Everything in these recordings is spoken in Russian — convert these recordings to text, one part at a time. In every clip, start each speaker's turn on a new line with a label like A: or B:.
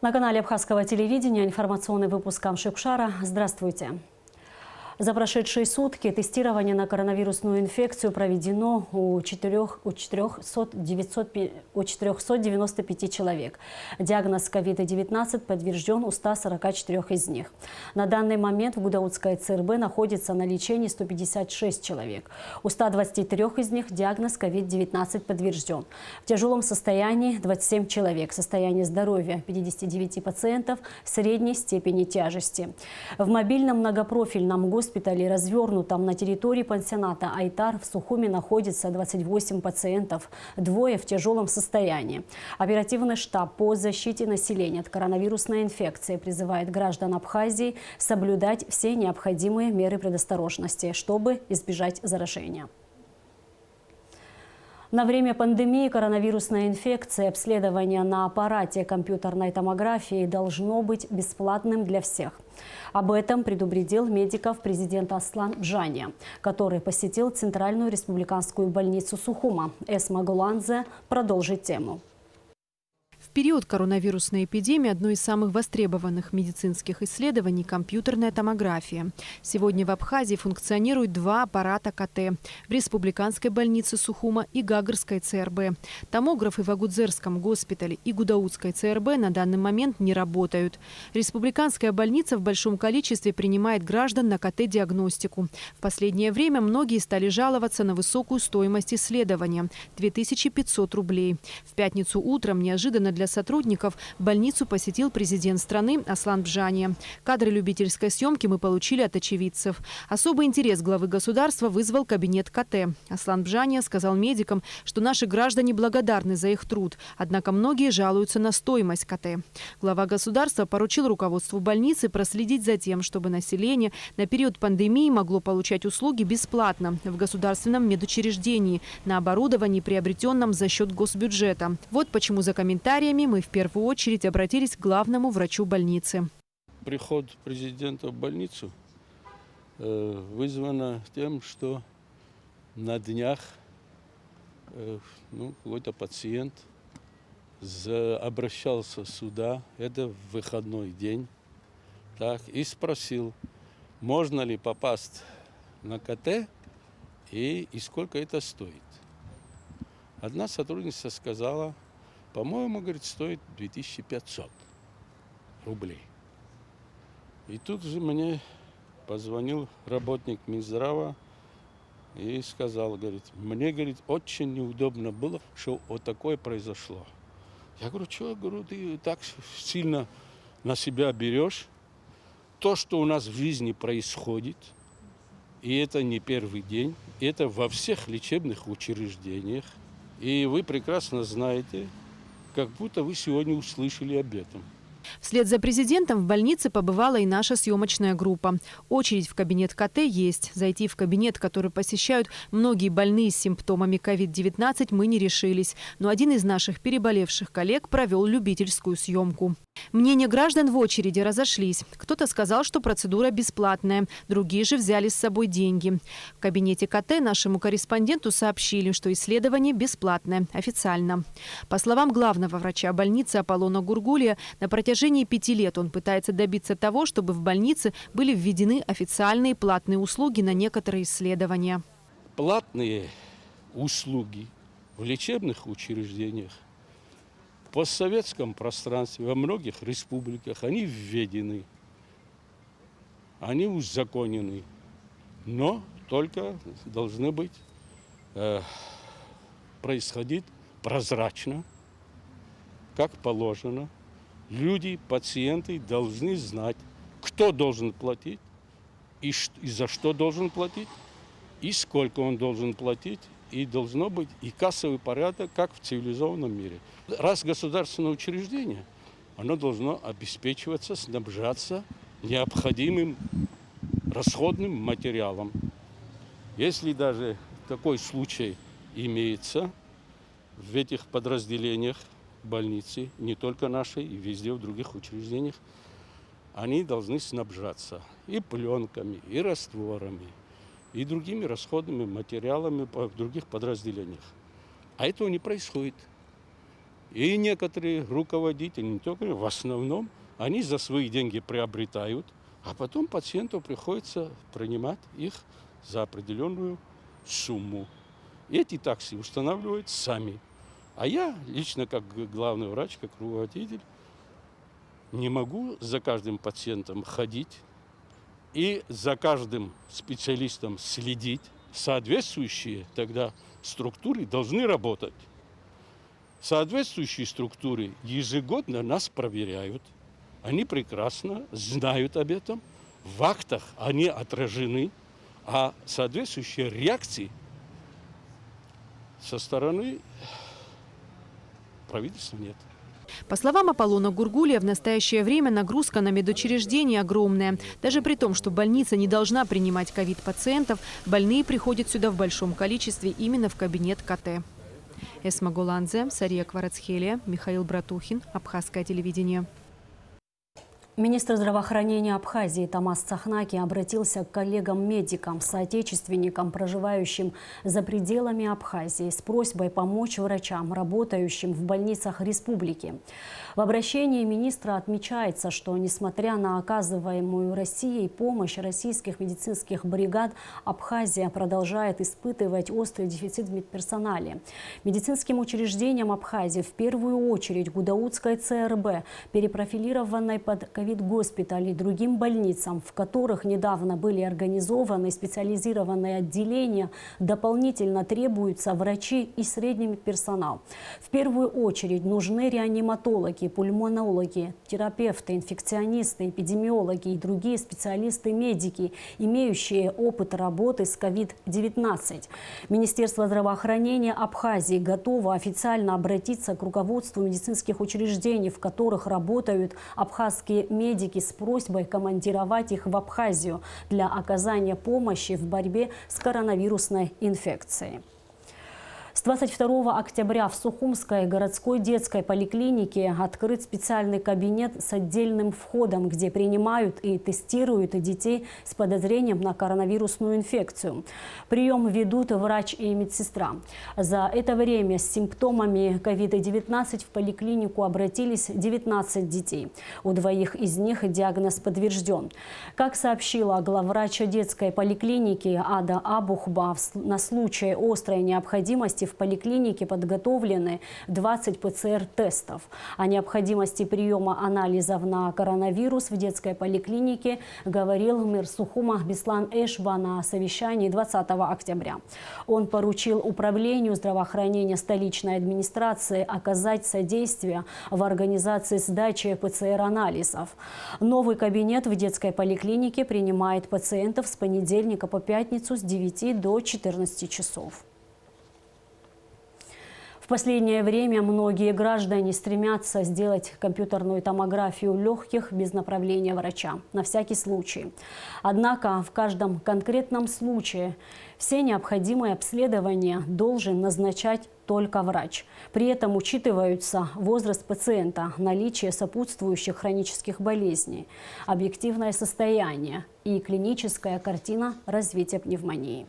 A: На канале Абхазского телевидения информационный выпуск Камши-Кушара. Здравствуйте. За прошедшие сутки тестирование на коронавирусную инфекцию проведено у 495 человек. Диагноз COVID-19 подтвержден у 144 из них. На данный момент в Гудаутской ЦРБ находится на лечении 156 человек. У 123 из них диагноз COVID-19 подтвержден. В тяжелом состоянии 27 человек. Состояние здоровья 59 пациентов средней степени тяжести. В мобильном многопрофильном госпитале, развернутом на территории пансионата Айтар, в Сухуме находится 28 пациентов, двое в тяжелом состоянии. Оперативный штаб по защите населения от коронавирусной инфекции призывает граждан Абхазии соблюдать все необходимые меры предосторожности, чтобы избежать заражения. На время пандемии коронавирусной инфекции обследование на аппарате компьютерной томографии должно быть бесплатным для всех. Об этом предупредил медиков президент Аслан Бжания, который посетил Центральную республиканскую больницу Сухума. Эсма Гуланзе продолжит тему.
B: В период коронавирусной эпидемии одно из самых востребованных медицинских исследований – компьютерная томография. Сегодня в Абхазии функционируют два аппарата КТ – в республиканской больнице Сухума и Гагарской ЦРБ. Томографы в Агудзерском госпитале и Гудаутской ЦРБ на данный момент не работают. Республиканская больница в большом количестве принимает граждан на КТ-диагностику. В последнее время многие стали жаловаться на высокую стоимость исследования – 2500 рублей. В пятницу утром неожиданно для сотрудников больницу посетил президент страны Аслан Бжания. Кадры любительской съемки мы получили от очевидцев. Особый интерес главы государства вызвал кабинет КТ. Аслан Бжания сказал медикам, что наши граждане благодарны за их труд, однако многие жалуются на стоимость КТ. Глава государства поручил руководству больницы проследить за тем, чтобы население на период пандемии могло получать услуги бесплатно в государственном медучреждении на оборудовании, приобретенном за счет госбюджета. Вот почему за комментариями мы в первую очередь обратились к главному врачу больницы.
C: Приход президента в больницу вызвано тем, что на днях какой-то пациент обращался сюда, это в выходной день, и спросил, можно ли попасть на КТ и сколько это стоит. Одна сотрудница сказала, по-моему, говорит, стоит 2500 рублей. И тут же мне позвонил работник Минздрава и сказал, говорит, мне, говорит, очень неудобно было, что вот такое произошло. Я говорю, что, говорю, ты так сильно на себя берешь? То, что у нас в жизни происходит, и это не первый день, это во всех лечебных учреждениях. И вы прекрасно знаете, как будто вы сегодня услышали об этом.
B: Вслед за президентом в больнице побывала и наша съемочная группа. Очередь в кабинет КТ есть. Зайти в кабинет, который посещают многие больные с симптомами COVID-19, мы не решились. Но один из наших переболевших коллег провел любительскую съемку. Мнения граждан в очереди разошлись. Кто-то сказал, что процедура бесплатная, другие же взяли с собой деньги. В кабинете КТ нашему корреспонденту сообщили, что исследование бесплатное, официально. По словам главного врача больницы Аполлона Гургулия, на протяжении 5 лет он пытается добиться того, чтобы в больнице были введены официальные платные услуги на некоторые исследования.
C: Платные услуги в лечебных учреждениях в постсоветском пространстве, во многих республиках, они введены, они узаконены, но только должны быть, происходить прозрачно, как положено. Люди, пациенты должны знать, кто должен платить, и за что должен платить, и сколько он должен платить. И должно быть и кассовый порядок, как в цивилизованном мире. Раз государственное учреждение, оно должно обеспечиваться, снабжаться необходимым расходным материалом. Если даже такой случай имеется в этих подразделениях больницы, не только нашей, и везде в других учреждениях, они должны снабжаться и пленками, и растворами, и другими расходными материалами в других подразделениях. А этого не происходит. И некоторые руководители, не только, в основном, они за свои деньги приобретают, а потом пациенту приходится принимать их за определенную сумму. Эти такси устанавливают сами. А я лично, как главный врач, как руководитель, не могу за каждым пациентом ходить и за каждым специалистом следить. Соответствующие тогда структуры должны работать. Соответствующие структуры ежегодно нас проверяют. Они прекрасно знают об этом. В актах они отражены, а соответствующие реакции со стороны правительства нет.
B: По словам Аполлона Гургулия, в настоящее время нагрузка на медучреждения огромная. Даже при том, что больница не должна принимать ковид-пациентов, больные приходят сюда в большом количестве именно в кабинет КТ. Эсма Голанзе, Сария Кварацхелия, Михаил Братухин, Абхазское телевидение.
A: Министр здравоохранения Абхазии Тамас Цахнаки обратился к коллегам-медикам, соотечественникам, проживающим за пределами Абхазии, с просьбой помочь врачам, работающим в больницах республики. В обращении министра отмечается, что, несмотря на оказываемую Россией помощь российских медицинских бригад, Абхазия продолжает испытывать острый дефицит в медперсонале. Медицинским учреждениям Абхазии, в первую очередь Гудаутской ЦРБ, перепрофилированной под ковид-госпиталь и другим больницам, в которых недавно были организованы специализированные отделения, дополнительно требуются врачи и средний медперсонал. В первую очередь нужны реаниматологи, пульмонологи, терапевты, инфекционисты, эпидемиологи и другие специалисты-медики, имеющие опыт работы с COVID-19. Министерство здравоохранения Абхазии готово официально обратиться к руководству медицинских учреждений, в которых работают абхазские медики, с просьбой командировать их в Абхазию для оказания помощи в борьбе с коронавирусной инфекцией. С 22 октября в Сухумской городской детской поликлинике открыт специальный кабинет с отдельным входом, где принимают и тестируют детей с подозрением на коронавирусную инфекцию. Прием ведут врач и медсестра. За это время с симптомами COVID-19 в поликлинику обратились 19 детей. У двоих из них диагноз подтвержден. Как сообщила главврач детской поликлиники Ада Абухба, на случай острой необходимости в поликлинике подготовлены 20 ПЦР-тестов. О необходимости приема анализов на коронавирус в детской поликлинике говорил мэр Сухума Беслан Эшба на совещании 20 октября. Он поручил управлению здравоохранения столичной администрации оказать содействие в организации сдачи ПЦР-анализов. Новый кабинет в детской поликлинике принимает пациентов с понедельника по пятницу с 9 до 14 часов. В последнее время многие граждане стремятся сделать компьютерную томографию легких без направления врача, на всякий случай. Однако в каждом конкретном случае все необходимые обследования должен назначать только врач. При этом учитываются возраст пациента, наличие сопутствующих хронических болезней, объективное состояние и клиническая картина развития пневмонии.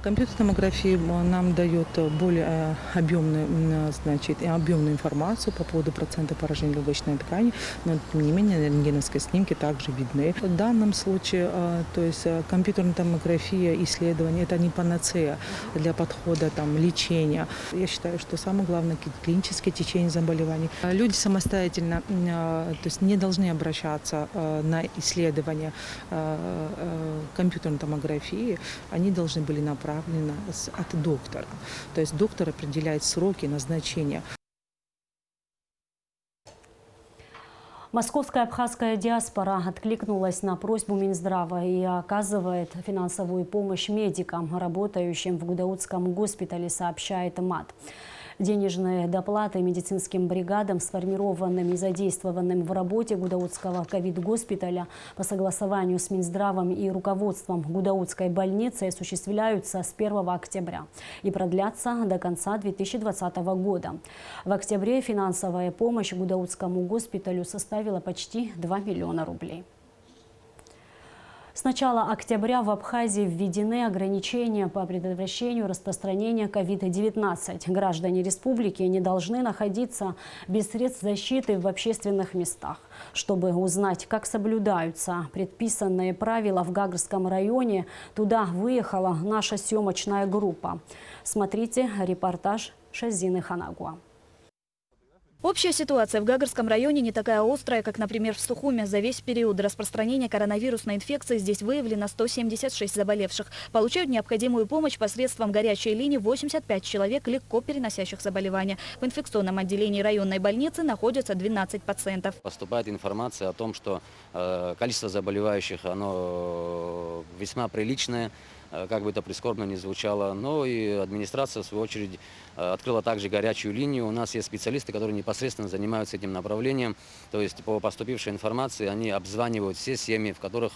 D: Компьютерная томография нам дает более объемную информацию по поводу процента поражения легочной ткани, но тем не менее рентгеновские снимки также видны. В данном случае, то есть компьютерная томография, исследование – это не панацея для подхода лечения. Я считаю, что самое главное – клиническое течение заболеваний. Люди самостоятельно, то есть не должны обращаться на исследование компьютерной томографии, они должны были направлены от доктора. То есть доктор определяет сроки назначения.
A: Московская абхазская диаспора откликнулась на просьбу Минздрава и оказывает финансовую помощь медикам, работающим в Гудаутском госпитале, сообщает МАД. Денежные доплаты медицинским бригадам, сформированным и задействованным в работе Гудаутского ковид-госпиталя по согласованию с Минздравом и руководством Гудаутской больницы, осуществляются с 1 октября и продлятся до конца 2020 года. В октябре финансовая помощь Гудаутскому госпиталю составила почти 2 миллиона рублей. С начала октября в Абхазии введены ограничения по предотвращению распространения COVID-19. Граждане республики не должны находиться без средств защиты в общественных местах. Чтобы узнать, как соблюдаются предписанные правила в Гагарском районе, туда выехала наша съемочная группа. Смотрите репортаж Шазины Ханагуа.
E: Общая ситуация в Гагарском районе не такая острая, как, например, в Сухуме. За весь период распространения коронавирусной инфекции здесь выявлено 176 заболевших. Получают необходимую помощь посредством горячей линии 85 человек, легко переносящих заболевания. В инфекционном отделении районной больницы находятся 12 пациентов.
F: Поступает информация о том, что количество заболевающих оно весьма приличное. Как бы это прискорбно ни звучало, но и администрация, в свою очередь, открыла также горячую линию. У нас есть специалисты, которые непосредственно занимаются этим направлением. То есть по поступившей информации они обзванивают все семьи, в которых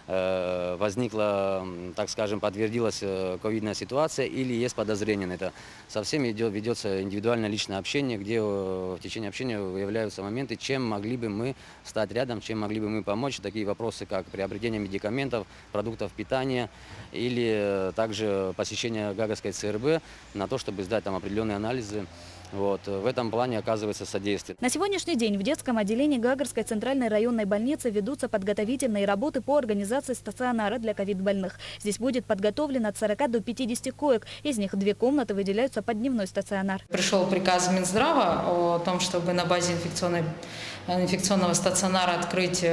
F: возникла, так скажем, подтвердилась ковидная ситуация или есть подозрение на это. Со всеми ведется индивидуальное личное общение, где в течение общения выявляются моменты, чем могли бы мы стать рядом, чем могли бы мы помочь. Такие вопросы, как приобретение медикаментов, продуктов питания или также посещение Гагарской ЦРБ на то, чтобы сдать там определенные анализы. Вот. В этом плане оказывается содействие.
E: На сегодняшний день в детском отделении Гагарской центральной районной больницы ведутся подготовительные работы по организации стационара для ковид-больных. Здесь будет подготовлено от 40 до 50 коек. Из них 2 комнаты выделяются под дневной стационар.
G: Пришел приказ Минздрава о том, чтобы на базе инфекционного стационара открыть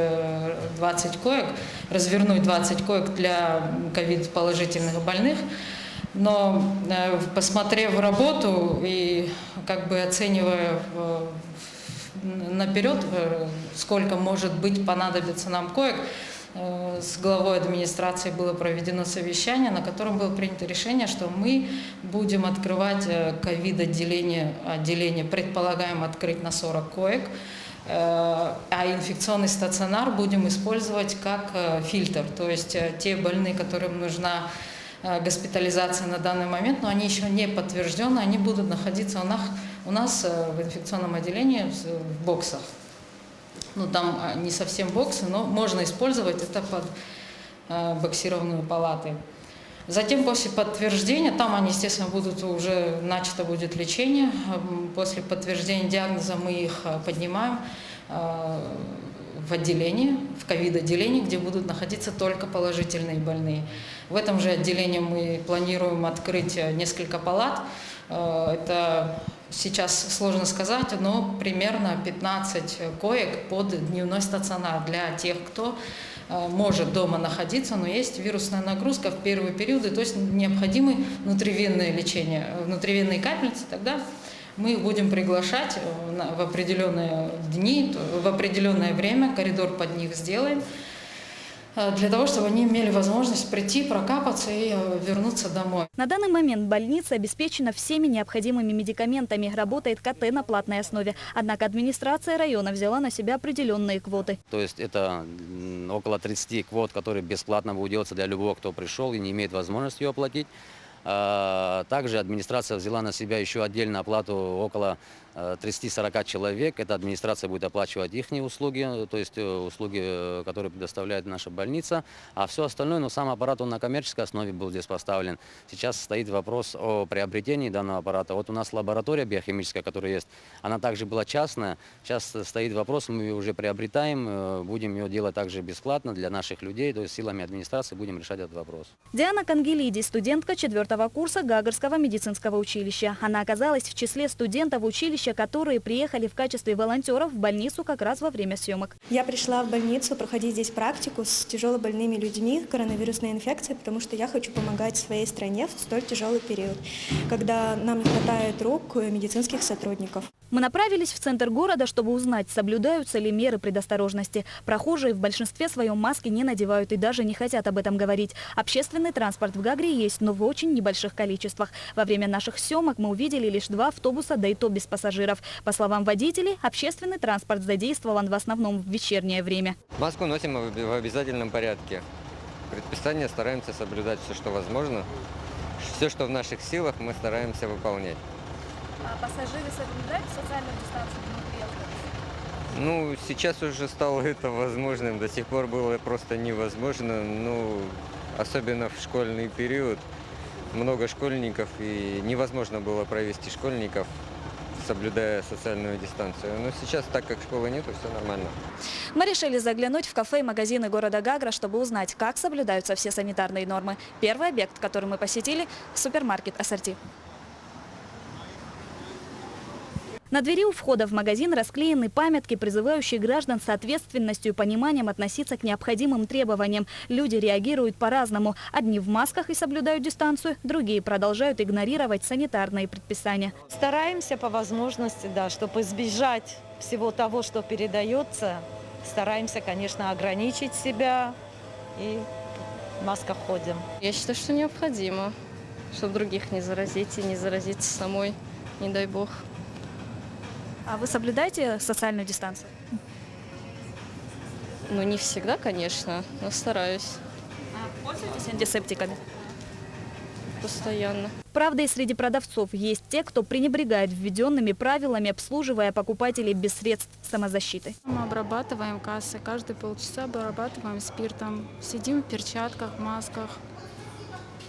G: 20 коек, развернуть 20 коек для ковид-положительных больных. Но посмотрев работу и как бы оценивая наперед, сколько может быть понадобится нам коек, с главой администрации было проведено совещание, на котором было принято решение, что мы будем открывать ковид-отделение, предполагаем открыть на 40 коек, а инфекционный стационар будем использовать как фильтр, то есть те больные, которым нужна госпитализация на данный момент, но они еще не подтверждены, они будут находиться у нас в инфекционном отделении в боксах. Ну, там не совсем боксы, но можно использовать это под боксированные палаты. Затем, после подтверждения, там они, естественно, уже начато будет лечение. После подтверждения диагноза мы их поднимаем в отделение, в ковид-отделение, где будут находиться только положительные больные. В этом же отделении мы планируем открыть несколько палат. Это сейчас сложно сказать, но примерно 15 коек под дневной стационар для тех, кто может дома находиться, но есть вирусная нагрузка в первые периоды, то есть необходимы внутривенное лечение, внутривенные капельницы, тогда мы их будем приглашать в определенные дни, в определенное время, коридор под них сделаем, для того, чтобы они имели возможность прийти, прокапаться и вернуться домой.
E: На данный момент больница обеспечена всеми необходимыми медикаментами. Работает КТ на платной основе. Однако администрация района взяла на себя определенные квоты.
F: То есть это около 30 квот, которые бесплатно будут делаться для любого, кто пришел и не имеет возможности ее оплатить. Также администрация взяла на себя еще отдельную оплату около 30-40 человек. Эта администрация будет оплачивать их услуги, то есть услуги, которые предоставляет наша больница. А все остальное, но сам аппарат он на коммерческой основе был здесь поставлен. Сейчас стоит вопрос о приобретении данного аппарата. Вот у нас лаборатория биохимическая, которая есть, она также была частная. Сейчас стоит вопрос, мы ее уже приобретаем, будем ее делать также бесплатно для наших людей, то есть силами администрации будем решать этот вопрос.
E: Диана Кангелиди, студентка 4-го курса Гагарского медицинского училища. Она оказалась в числе студентов училища, которые приехали в качестве волонтеров в больницу как раз во время съемок.
H: Я пришла в больницу проходить здесь практику с тяжелобольными людьми, коронавирусной инфекцией, потому что я хочу помогать своей стране в столь тяжелый период, когда нам не хватает рук медицинских сотрудников.
E: Мы направились в центр города, чтобы узнать, соблюдаются ли меры предосторожности. Прохожие в большинстве своем маски не надевают и даже не хотят об этом говорить. Общественный транспорт в Гагре есть, но в очень небольших количествах. Во время наших съемок мы увидели лишь 2 автобуса, да и то без пассажиров. По словам водителей, общественный транспорт задействован в основном в вечернее время.
I: Маску носим в обязательном порядке. Предписания стараемся соблюдать все, что возможно. Все, что в наших силах, мы стараемся выполнять.
E: А пассажиры соблюдают социальную дистанцию внутри автобуса?
I: Ну, сейчас уже стало это возможным. До сих пор было просто невозможно. Ну, особенно в школьный период. Много школьников, и невозможно было провести школьников, соблюдая социальную дистанцию. Но сейчас, так как школы нету, все нормально.
E: Мы решили заглянуть в кафе и магазины города Гагра, чтобы узнать, как соблюдаются все санитарные нормы. Первый объект, который мы посетили – супермаркет «Ассорти». На двери у входа в магазин расклеены памятки, призывающие граждан с ответственностью и пониманием относиться к необходимым требованиям. Люди реагируют по-разному. Одни в масках и соблюдают дистанцию, другие продолжают игнорировать санитарные предписания.
J: Стараемся по возможности, да, чтобы избежать всего того, что передается. Стараемся, конечно, ограничить себя и в масках ходим.
K: Я считаю, что необходимо, чтобы других не заразить и не заразиться самой, не дай бог.
E: А вы соблюдаете социальную дистанцию?
K: Ну, не всегда, конечно, но стараюсь
E: А пользуетесь антисептиками?
K: постоянно.
E: Правда, и среди продавцов есть те, кто пренебрегает введенными правилами, обслуживая покупателей без средств самозащиты.
L: Мы обрабатываем кассы, каждые полчаса обрабатываем спиртом, сидим в перчатках, в масках.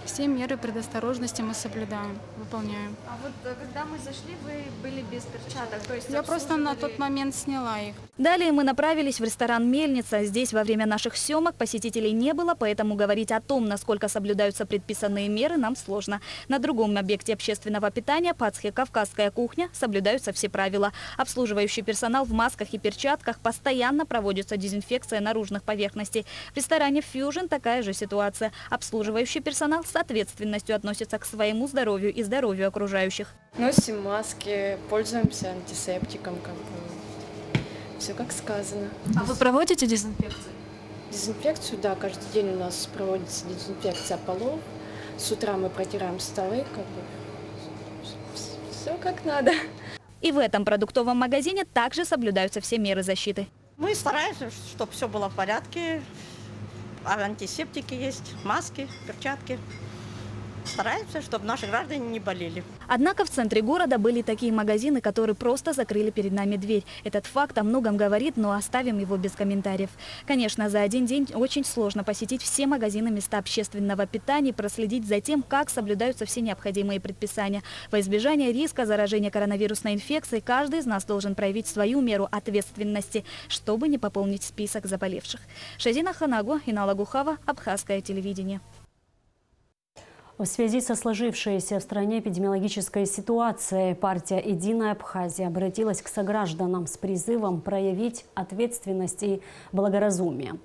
L: Все меры предосторожности мы соблюдаем, выполняем.
M: А вот когда мы зашли, вы были без перчаток? То есть
L: Я просто на тот момент сняла их.
E: Далее мы направились в ресторан «Мельница». Здесь во время наших съемок посетителей не было, поэтому говорить о том, насколько соблюдаются предписанные меры, нам сложно. На другом объекте общественного питания «Пацхи Кавказская кухня» соблюдаются все правила. Обслуживающий персонал в масках и перчатках, постоянно проводится дезинфекция наружных поверхностей. В ресторане «Фьюжн» такая же ситуация. Обслуживающий персонал с ответственностью относится к своему здоровью и здоровью окружающих.
K: Носим маски, пользуемся антисептиком, все как сказано.
E: А вы проводите дезинфекцию?
K: Дезинфекцию, да, каждый день у нас проводится дезинфекция полов. С утра мы протираем столы, все как надо.
E: И в этом продуктовом магазине также соблюдаются все меры защиты.
J: Мы стараемся, чтобы все было в порядке. Антисептики есть, маски, перчатки. Стараемся, чтобы наши граждане не болели.
E: Однако в центре города были такие магазины, которые просто закрыли перед нами дверь. Этот факт о многом говорит, но оставим его без комментариев. Конечно, за один день очень сложно посетить все магазины, места общественного питания и проследить за тем, как соблюдаются все необходимые предписания. Во избежание риска заражения коронавирусной инфекцией каждый из нас должен проявить свою меру ответственности, чтобы не пополнить список заболевших. Шазина Ханагу, Инала Гухава, Абхазское телевидение.
A: В связи со сложившейся в стране эпидемиологической ситуацией партия «Единая Абхазия» обратилась к согражданам с призывом проявить ответственность и благоразумие.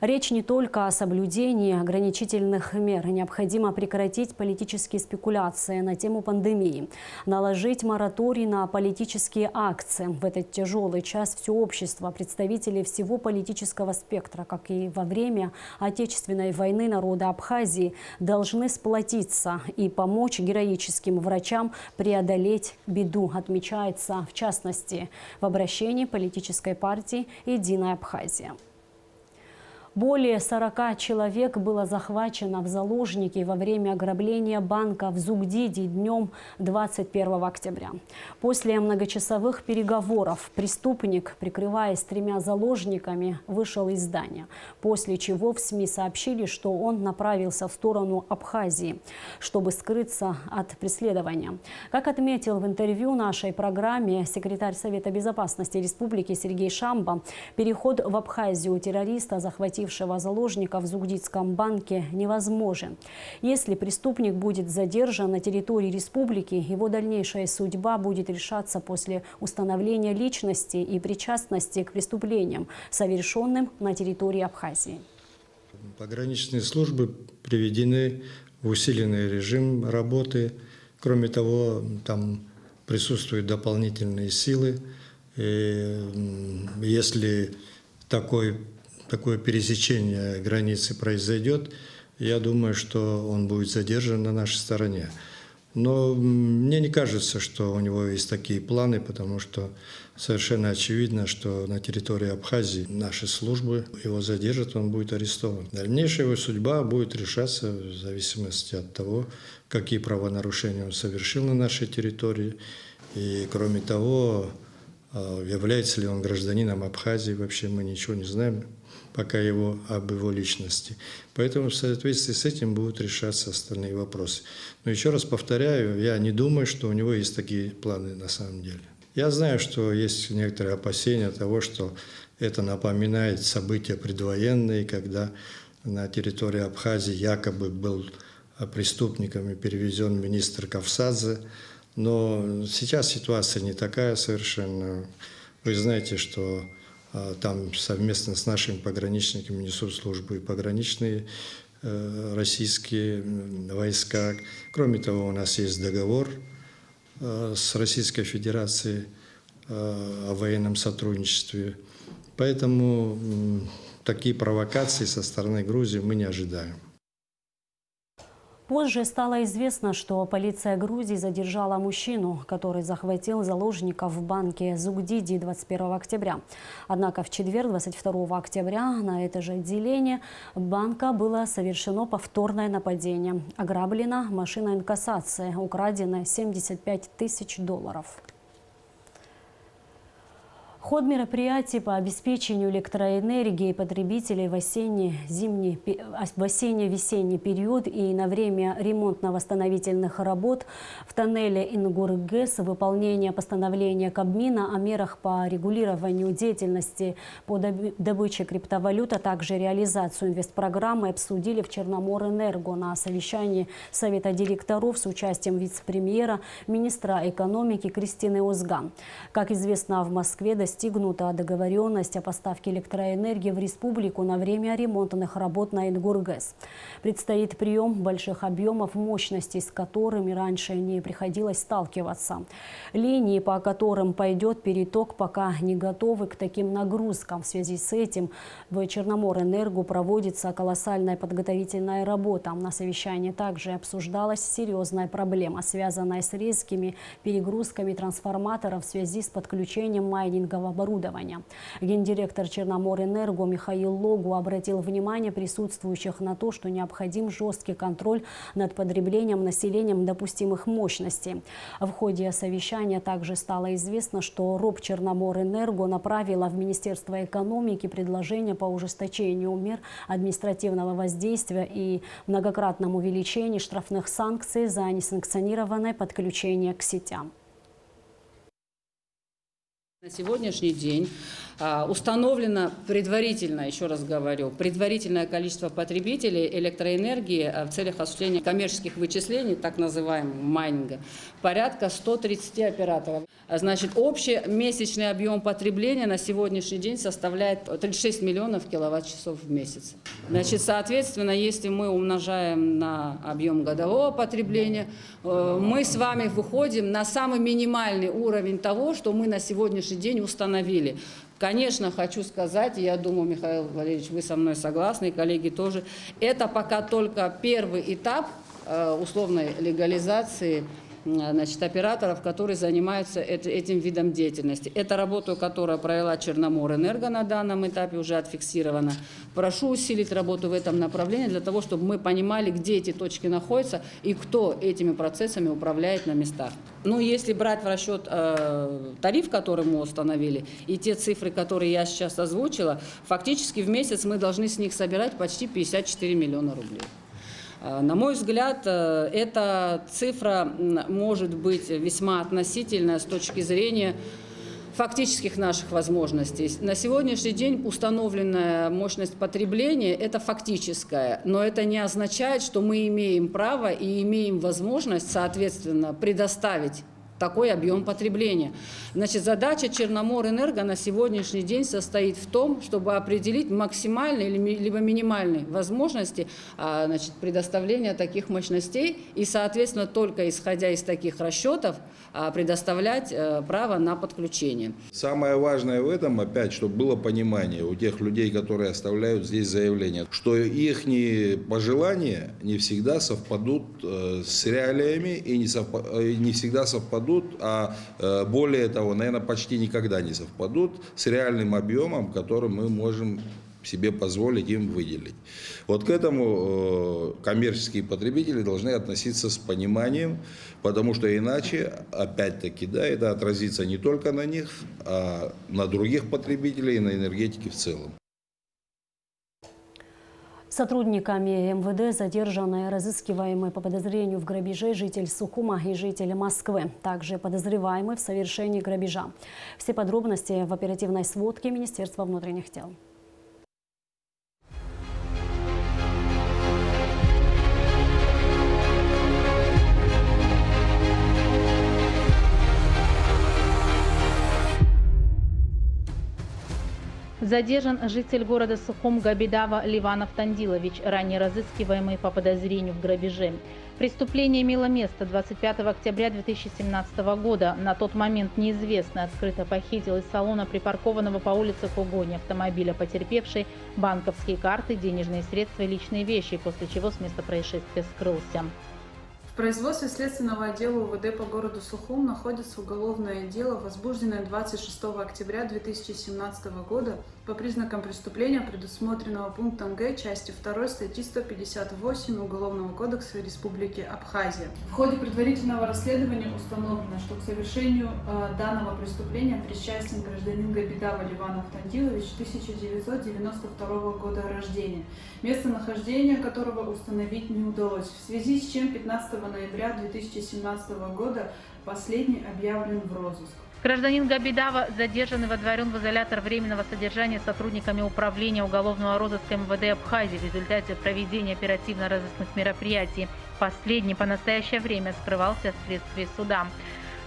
A: Речь не только о соблюдении ограничительных мер. Необходимо прекратить политические спекуляции на тему пандемии, наложить мораторий на политические акции. В этот тяжелый час все общество, представители всего политического спектра, как и во время Отечественной войны народа Абхазии, должны сплотиться и помочь героическим врачам преодолеть беду, отмечается в частности в обращении политической партии «Единая Абхазия». Более 40 человек было захвачено в заложники во время ограбления банка в Зугдиде днем 21 октября. После многочасовых переговоров преступник, прикрываясь 3 заложниками, вышел из здания, после чего в СМИ сообщили, что он направился в сторону Абхазии, чтобы скрыться от преследования. Как отметил в интервью нашей программе секретарь Совета безопасности Республики Сергей Шамба, переход в Абхазию террориста, захватившего заложника в Зугдидском банке, невозможен. Если преступник будет задержан на территории республики, его дальнейшая судьба будет решаться после установления личности и причастности к преступлениям, совершенным на территории Абхазии.
N: Пограничные службы приведены в усиленный режим работы. Кроме того, там присутствуют дополнительные силы. И если такое пересечение границы произойдет, я думаю, что он будет задержан на нашей стороне. Но мне не кажется, что у него есть такие планы, потому что совершенно очевидно, что на территории Абхазии наши службы его задержат, он будет арестован. Дальнейшая его судьба будет решаться в зависимости от того, какие правонарушения он совершил на нашей территории. И кроме того, Является ли он гражданином Абхазии, вообще мы ничего не знаем пока об его личности. Поэтому в соответствии с этим будут решаться остальные вопросы. Но еще раз повторяю, я не думаю, что у него есть такие планы на самом деле. Я знаю, что есть некоторые опасения того, что это напоминает события предвоенные, когда на территории Абхазии якобы был преступниками перевезен министр Кавсадзе. Но сейчас ситуация не такая совершенно. Вы знаете, что там совместно с нашими пограничниками несут службу и пограничные российские войска. Кроме того, у нас есть договор с Российской Федерацией о военном сотрудничестве. Поэтому такие провокации со стороны Грузии мы не ожидаем.
A: Позже стало известно, что полиция Грузии задержала мужчину, который захватил заложников в банке Зугдиди 21 октября. Однако в четверг, 22 октября, на это же отделение банка было совершено повторное нападение. Ограблена машина инкассации, украдено $75 тысяч. Ход мероприятий по обеспечению электроэнергии потребителей в осенне-весенний период и на время ремонтно-восстановительных работ в тоннеле Ингургэс, выполнение постановления Кабмина о мерах по регулированию деятельности по добыче криптовалют, а также реализацию инвестпрограммы обсудили в Черноморэнерго на совещании Совета директоров с участием вице-премьера, министра экономики Кристины Озган. Как известно, в Москве достигнута договоренность о поставке электроэнергии в республику на время ремонтных работ на Ингургэс. Предстоит прием больших объемов мощностей, с которыми раньше не приходилось сталкиваться. Линии, по которым пойдет переток, пока не готовы к таким нагрузкам. В связи с этим в Черноморэнерго проводится колоссальная подготовительная работа. На совещании также обсуждалась серьезная проблема, связанная с резкими перегрузками трансформаторов в связи с подключением майнингового оборудования. Гендиректор Черноморэнерго Михаил Логу обратил внимание присутствующих на то, что необходим жесткий контроль над потреблением населением допустимых мощностей. В ходе совещания также стало известно, что РОП Черноморэнерго направила в Министерство экономики предложение по ужесточению мер административного воздействия и многократному увеличению штрафных санкций за несанкционированное подключение к сетям.
O: На сегодняшний день установлено предварительно, еще раз говорю, предварительное количество потребителей электроэнергии в целях осуществления коммерческих вычислений, так называемого майнинга, порядка 130 операторов. Значит, общий месячный объем потребления на сегодняшний день составляет 36 миллионов киловатт-часов в месяц. Значит, соответственно, если мы умножаем на объем годового потребления, мы с вами выходим на самый минимальный уровень того, что мы на сегодняшний день установили. Конечно, хочу сказать, и я думаю, Михаил Валерьевич, вы со мной согласны, и коллеги тоже, это пока только первый этап условной легализации, значит, операторов, которые занимаются этим видом деятельности. Это работа, которую провела Черноморэнерго на данном этапе, уже отфиксирована. Прошу усилить работу в этом направлении для того, чтобы мы понимали, где эти точки находятся и кто этими процессами управляет на местах. Ну, если брать в расчет тариф, который мы установили, и те цифры, которые я сейчас озвучила, фактически в месяц мы должны с них собирать почти 54 миллиона рублей. На мой взгляд, эта цифра может быть весьма относительная с точки зрения фактических наших возможностей. На сегодняшний день установленная мощность потребления – это фактическая, но это не означает, что мы имеем право и имеем возможность, соответственно, предоставить такой объем потребления. Значит, задача Черноморэнерго на сегодняшний день состоит в том, чтобы определить максимальные либо минимальные возможности, значит, предоставления таких мощностей и, соответственно, только исходя из таких расчетов предоставлять право на подключение.
P: Самое важное в этом, опять, чтобы было понимание у тех людей, которые оставляют здесь заявления, что их пожелания не всегда совпадут с реалиями и не всегда совпадут, а более того, наверное, почти никогда не совпадут с реальным объемом, который мы можем себе позволить им выделить. Вот к этому коммерческие потребители должны относиться с пониманием, потому что иначе, опять-таки, да, это отразится не только на них, а на других потребителей и на энергетике в целом.
A: Сотрудниками МВД задержаны разыскиваемые по подозрению в грабеже житель Сухума и жители Москвы. Также подозреваемый в совершении грабежа. Все подробности в оперативной сводке Министерства внутренних дел.
Q: Задержан житель города Сухум Габидава Ливанов Тандилович, ранее разыскиваемый по подозрению в грабеже. Преступление имело место 25 октября 2017 года. На тот момент неизвестный открыто похитил из салона припаркованного по улице Кугони автомобиля потерпевшей банковские карты, денежные средства и личные вещи, после чего с места происшествия скрылся.
R: В производстве следственного отдела УВД по городу Сухум находится уголовное дело, возбужденное 26 октября 2017 года по признакам преступления, предусмотренного пунктом Г части 2 статьи 158 Уголовного кодекса Республики Абхазия. В ходе предварительного расследования установлено, что к совершению данного преступления причастен гражданин Габидава Ливанов Тандилович 1992 года рождения, местонахождение которого установить не удалось, в связи с чем 15 ноября 2017 года последний объявлен в розыск.
Q: Гражданин Габидава задержан и водворен в изолятор временного содержания сотрудниками Управления уголовного розыска МВД Абхазии в результате проведения оперативно-розыскных мероприятий. Последний по настоящее время скрывался от следствия суда.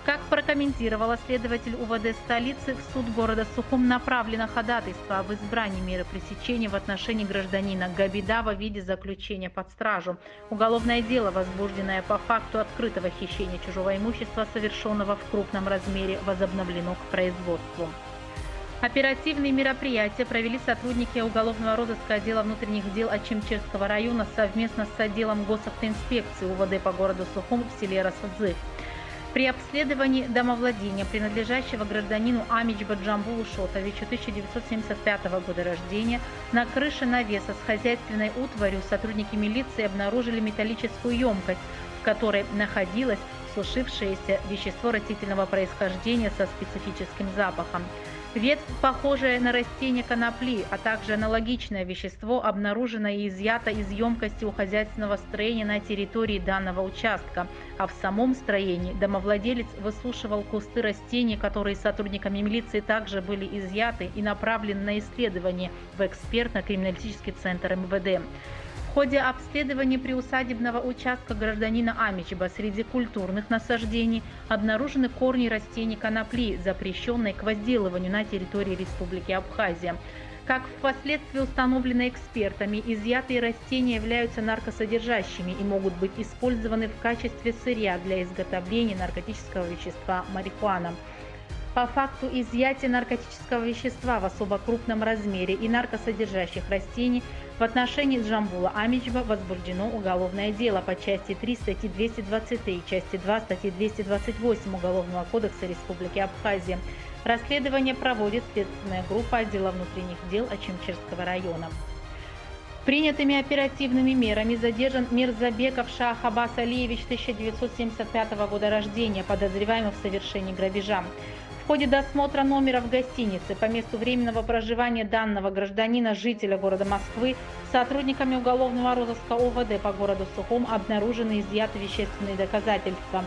Q: Как прокомментировала следователь УВД столицы, в суд города Сухум направлено ходатайство об избрании меры пресечения в отношении гражданина Габидава в виде заключения под стражу. Уголовное дело, возбужденное по факту открытого хищения чужого имущества, совершенного в крупном размере, возобновлено к производству. Оперативные мероприятия провели сотрудники уголовного розыска отдела внутренних дел Ачимчирского района совместно с отделом госавтоинспекции УВД по городу Сухум в селе Расудзы. При обследовании домовладения, принадлежащего гражданину Амичба Джамбулу Шотовичу 1975 года рождения, на крыше навеса с хозяйственной утварью сотрудники милиции обнаружили металлическую емкость, в которой находилось сушившееся вещество растительного происхождения со специфическим запахом. Ветвь, похожая на растение конопли, а также аналогичное вещество обнаружено и изъято из емкости у хозяйственного строения на территории данного участка, а в самом строении домовладелец высушивал кусты растений, которые сотрудниками милиции также были изъяты и направлены на исследование в экспертно-криминалистический центр МВД. В ходе обследования приусадебного участка гражданина Амичба среди культурных насаждений обнаружены корни растений конопли, запрещенной к возделыванию на территории Республики Абхазия. Как впоследствии установлено экспертами, изъятые растения являются наркосодержащими и могут быть использованы в качестве сырья для изготовления наркотического вещества марихуана. По факту изъятия наркотического вещества в особо крупном размере и наркосодержащих растений в отношении Джамбула Амичба возбуждено уголовное дело по части 3 статьи 223 и части 2 статьи 228 Уголовного кодекса Республики Абхазия. Расследование проводит следственная группа отдела внутренних дел Ачимчирского района. Принятыми оперативными мерами задержан Мирзабеков Шах Аббас Алиевич 1975 года рождения, подозреваемый в совершении грабежа. В ходе досмотра номера в гостинице по месту временного проживания данного гражданина, жителя города Москвы, сотрудниками уголовного розыска ОВД по городу Сухум обнаружены и изъяты вещественные доказательства.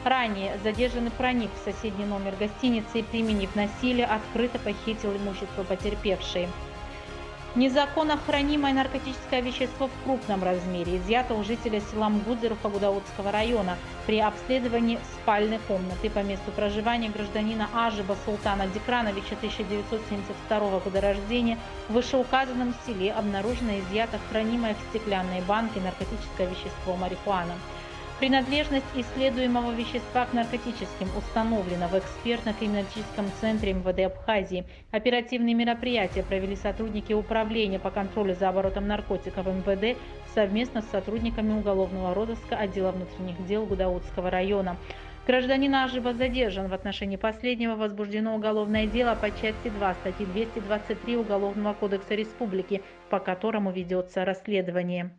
Q: Ранее задержанный проник в соседний номер гостиницы и, применив насилие, открыто похитил имущество потерпевшей. Незаконно хранимое наркотическое вещество в крупном размере изъято у жителя села Мгудзеру Гудаутского района при обследовании спальной комнаты по месту проживания гражданина Ажиба Султана Дикрановича 1972 года рождения в вышеуказанном селе обнаружено и изъято хранимое в стеклянной банке наркотическое вещество марихуана. Принадлежность исследуемого вещества к наркотическим установлена в экспертно-криминалистическом центре МВД Абхазии. Оперативные мероприятия провели сотрудники Управления по контролю за оборотом наркотиков МВД совместно с сотрудниками уголовного розыска отдела внутренних дел Гудаутского района. Гражданин Ажиба задержан. В отношении последнего возбуждено уголовное дело по части 2 статьи 223 Уголовного кодекса Республики, по которому ведется расследование.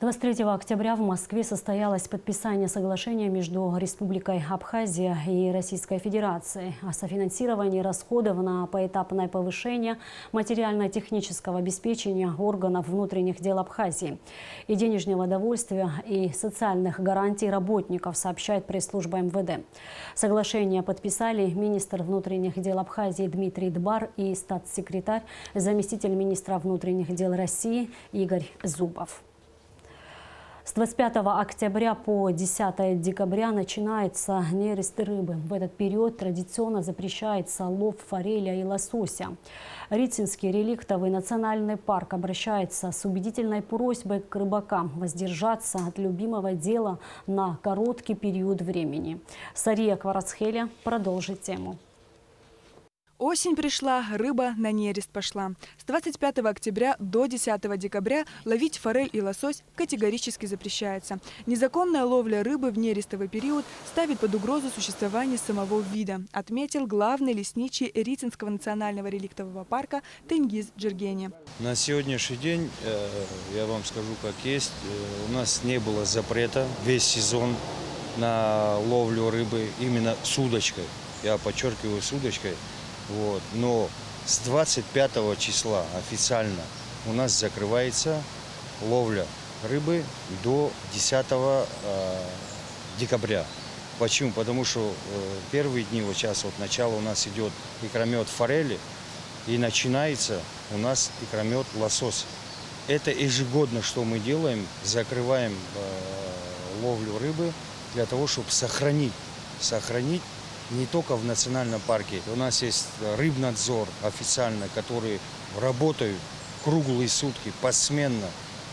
A: 23 октября в Москве состоялось подписание соглашения между Республикой Абхазия и Российской Федерацией о софинансировании расходов на поэтапное повышение материально-технического обеспечения органов внутренних дел Абхазии и денежного довольствия и социальных гарантий работников, сообщает пресс-служба МВД. Соглашение подписали министр внутренних дел Абхазии Дмитрий Дбар и статс-секретарь, заместитель министра внутренних дел России Игорь Зубов. С 25 октября по 10 декабря начинается нерест рыбы. В этот период традиционно запрещается лов фореля и лосося. Рицинский реликтовый национальный парк обращается с убедительной просьбой к рыбакам воздержаться от любимого дела на короткий период времени. Сария Кварацхеля продолжит тему.
S: Осень пришла, рыба на нерест пошла. С 25 октября до 10 декабря ловить форель и лосось категорически запрещается. Незаконная ловля рыбы в нерестовый период ставит под угрозу существование самого вида, отметил главный лесничий Рицинского национального реликтового парка Тенгиз Джергени.
T: На сегодняшний день, я вам скажу как есть, у нас не было запрета весь сезон на ловлю рыбы именно с удочкой. Я подчеркиваю, с удочкой. Вот. Но с 25 числа официально у нас закрывается ловля рыбы до 10 декабря. Почему? Потому что первые дни, вот сейчас вот начало у нас идет икромет форели, и начинается у нас икромет лосось. Это ежегодно, что мы делаем, закрываем ловлю рыбы для того, чтобы сохранить не только в национальном парке. У нас есть рыбнадзор официально, который работает круглые сутки, посменно,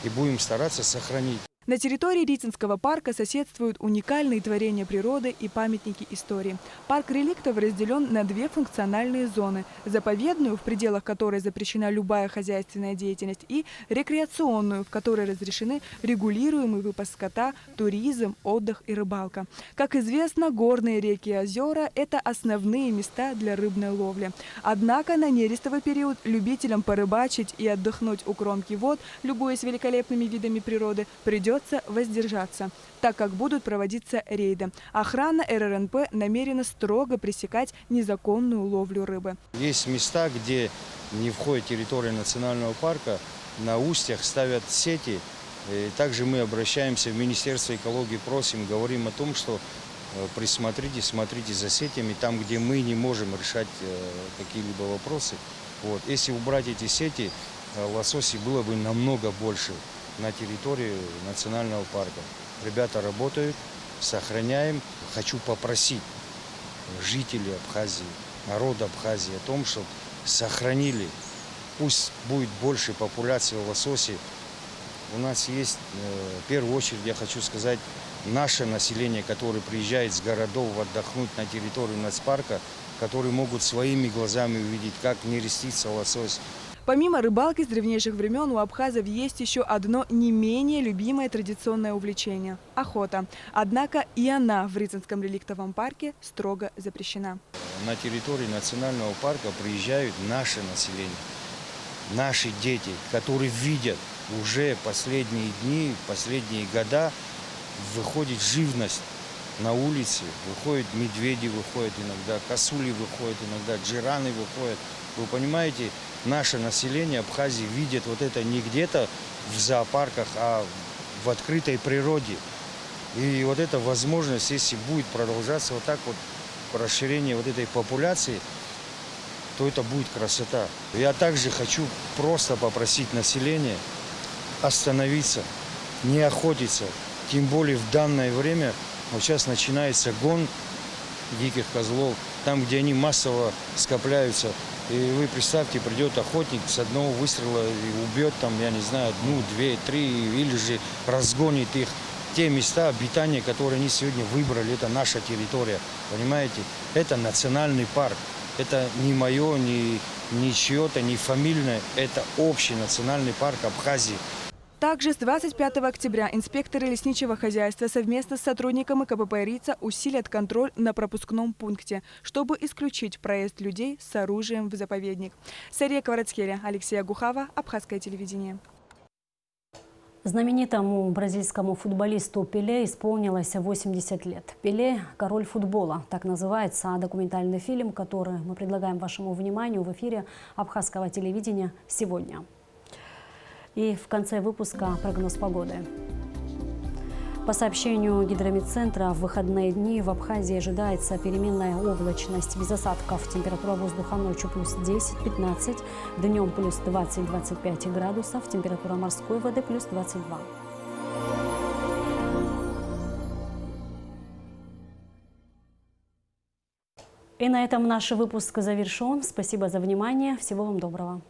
T: и будем стараться сохранить.
S: На территории Рицинского парка соседствуют уникальные творения природы и памятники истории. Парк реликтов разделен на две функциональные зоны – заповедную, в пределах которой запрещена любая хозяйственная деятельность, и рекреационную, в которой разрешены регулируемый выпас скота, туризм, отдых и рыбалка. Как известно, горные реки и озера – это основные места для рыбной ловли. Однако на нерестовый период любителям порыбачить и отдохнуть у кромки вод, любуясь великолепными видами природы, придется воздержаться, так как будут проводиться рейды. Охрана РРНП намерена строго пресекать незаконную ловлю рыбы.
T: Есть места, где не входит территория национального парка, на устьях ставят сети. И также мы обращаемся в Министерство экологии, просим, говорим о том, что смотрите за сетями, там, где мы не можем решать какие-либо вопросы. Вот. Если убрать эти сети, лососей было бы намного больше на территории национального парка. Ребята работают, сохраняем. Хочу попросить жителей Абхазии, народа Абхазии о том, чтобы сохранили. Пусть будет больше популяции лососей. У нас есть, в первую очередь, я хочу сказать, наше население, которое приезжает с городов отдохнуть на территорию нацпарка, которые могут своими глазами увидеть, как нерестится лосось.
S: Помимо рыбалки с древнейших времен у абхазов есть еще одно не менее любимое традиционное увлечение – охота. Однако и она в Рицинском реликтовом парке строго запрещена.
T: На территории национального парка приезжают наше население, наши дети, которые видят уже последние дни, последние года, выходит живность на улице, выходят медведи, выходят иногда, косули выходят иногда, джираны выходят. Вы понимаете, наше население Абхазии видит вот это не где-то в зоопарках, а в открытой природе. И вот эта возможность, если будет продолжаться вот так вот расширение вот этой популяции, то это будет красота. Я также хочу просто попросить население остановиться, не охотиться. Тем более в данное время, вот сейчас начинается гон диких козлов, там, где они массово скопляются. И вы представьте, придет охотник с одного выстрела и убьет там, я не знаю, 1, 2, 3, или же разгонит их. Те места обитания, которые они сегодня выбрали, это наша территория, понимаете? Это национальный парк. Это не мое, не чье-то, не фамильное. Это общий национальный парк Абхазии.
S: Также с 25 октября инспекторы лесничего хозяйства совместно с сотрудниками КПП «Рица» усилят контроль на пропускном пункте, чтобы исключить проезд людей с оружием в заповедник. Сария Кварацкеля, Алексей Агухава, Абхазское телевидение.
A: Знаменитому бразильскому футболисту Пеле исполнилось 80 лет. Пеле – король футбола. Так называется документальный фильм, который мы предлагаем вашему вниманию в эфире Абхазского телевидения сегодня. И в конце выпуска прогноз погоды. По сообщению гидрометцентра, в выходные дни в Абхазии ожидается переменная облачность без осадков. Температура воздуха ночью плюс 10-15, днем плюс 20-25 градусов, температура морской воды плюс 22. И на этом наш выпуск завершен. Спасибо за внимание. Всего вам доброго.